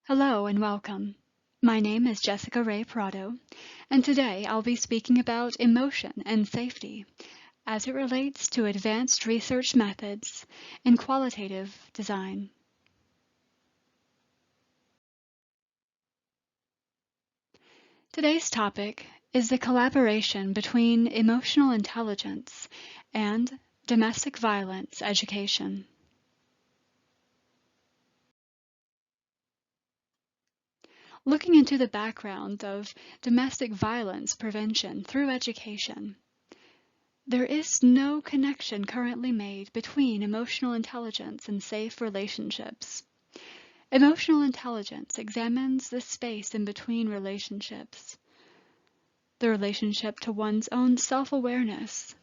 Hello and welcome. My name is Jessica Ray Prado, and today I'll be speaking about emotion and safety as it relates to advanced research methods in qualitative design. Today's topic is the collaboration between emotional intelligence and domestic violence education. Looking into the background of domestic violence prevention through education, there is no connection currently made between emotional intelligence and safe relationships. Emotional intelligence examines the space in between relationships, the relationship to one's own self-awareness,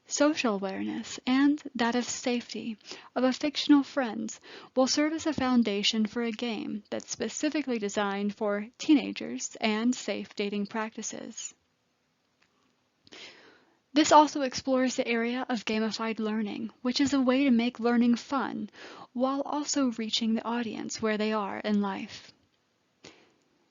social awareness, and that of safety of a fictional friend will serve as a foundation for a game that's specifically designed for teenagers and safe dating practices. This also explores the area of gamified learning, which is a way to make learning fun while also reaching the audience where they are in life.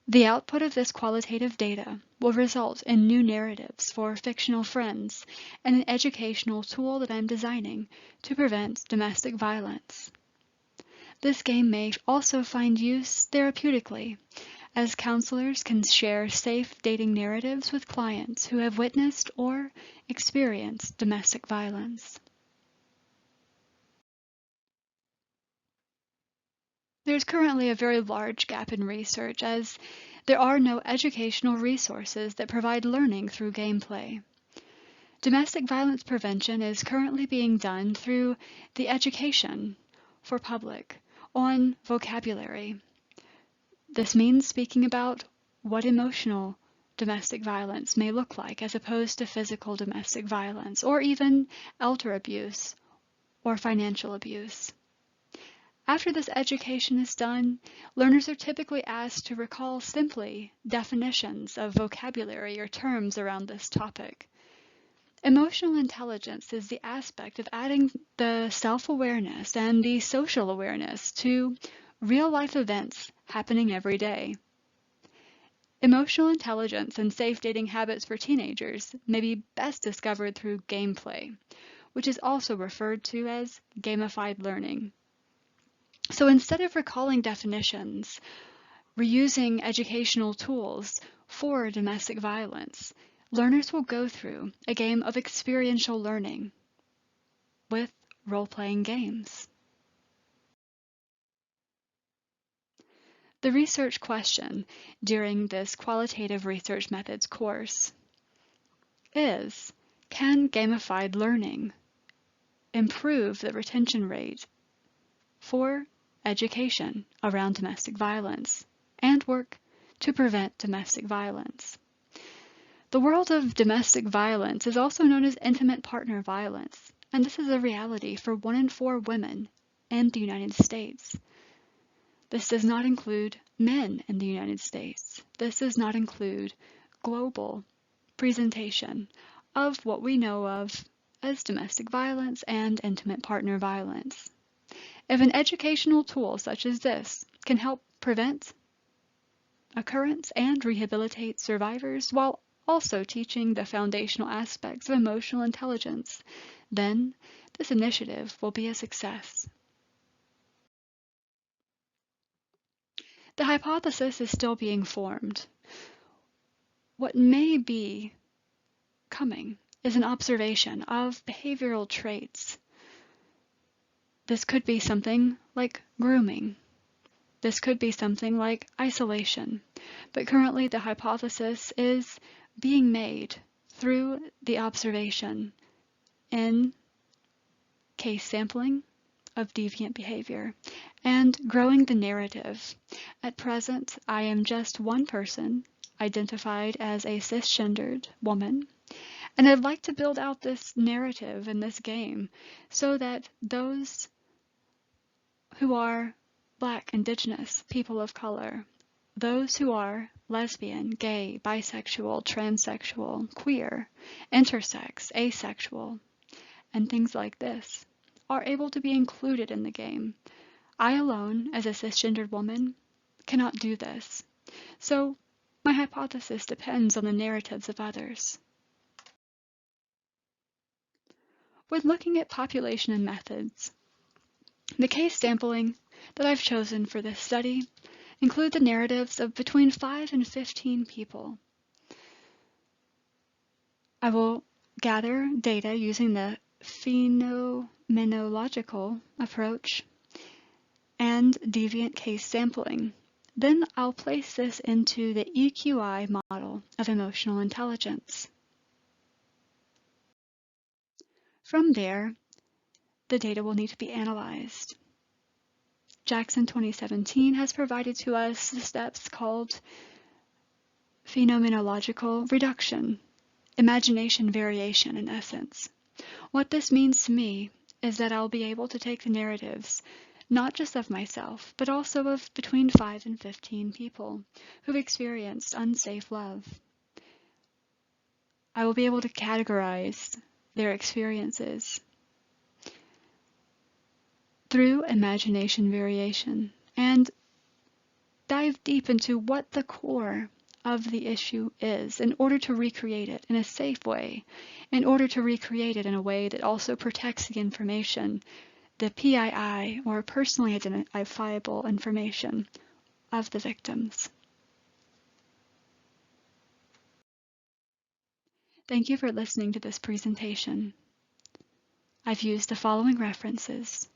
The output of this qualitative data will result in new narratives for fictional friends and an educational tool that I'm designing to prevent domestic violence. This game may also find use therapeutically, as counselors can share safe dating narratives with clients who have witnessed or experienced domestic violence. There's currently a very large gap in research as there are no educational resources that provide learning through gameplay. Domestic violence prevention is currently being done through the education for public on vocabulary. This means speaking about what emotional domestic violence may look like as opposed to physical domestic violence, or even elder abuse or financial abuse. After this education is done, learners are typically asked to recall simply definitions of vocabulary or terms around this topic. Emotional intelligence is the aspect of adding the self-awareness and the social awareness to real-life events happening every day. Emotional intelligence and safe dating habits for teenagers may be best discovered through gameplay, which is also referred to as gamified learning. So instead of recalling definitions, reusing educational tools for domestic violence, learners will go through a game of experiential learning with role-playing games. The research question during this qualitative research methods course is, can gamified learning improve the retention rate for education around domestic violence and work to prevent domestic violence? The world of domestic violence is also known as intimate partner violence, and this is a reality for 1 in 4 women in the United States. This does not include men in the United States. This does not include global presentation of what we know of as domestic violence and intimate partner violence. If an educational tool such as this can help prevent occurrence and rehabilitate survivors while also teaching the foundational aspects of emotional intelligence, then this initiative will be a success. The hypothesis is still being formed. What may be coming is an observation of behavioral traits. This could be something like grooming. This could be something like isolation. But currently the hypothesis is being made through the observation in case sampling of deviant behavior and growing the narrative. At present, I am just one person identified as a cisgendered woman, and I'd like to build out this narrative in this game so that those who are Black, Indigenous, people of color, those who are lesbian, gay, bisexual, transsexual, queer, intersex, asexual, and things like this, are able to be included in the game. I alone, as a cisgendered woman, cannot do this, so my hypothesis depends on the narratives of others. When looking at population and methods, the case sampling that I've chosen for this study include the narratives of between 5 and 15 people. I will gather data using the phenomenological approach and deviant case sampling. Then I'll place this into the EQI model of emotional intelligence. From there, the data will need to be analyzed. Jackson 2017 has provided to us the steps called phenomenological reduction, imagination variation in essence. What this means to me is that I'll be able to take the narratives, not just of myself, but also of between 5 and 15 people who've experienced unsafe love. I will be able to categorize their experiences through imagination variation and dive deep into what the core of the issue is in order to recreate it in a safe way, in order to recreate it in a way that also protects the information, the PII, or personally identifiable information, of the victims. Thank you for listening to this presentation. I've used the following references: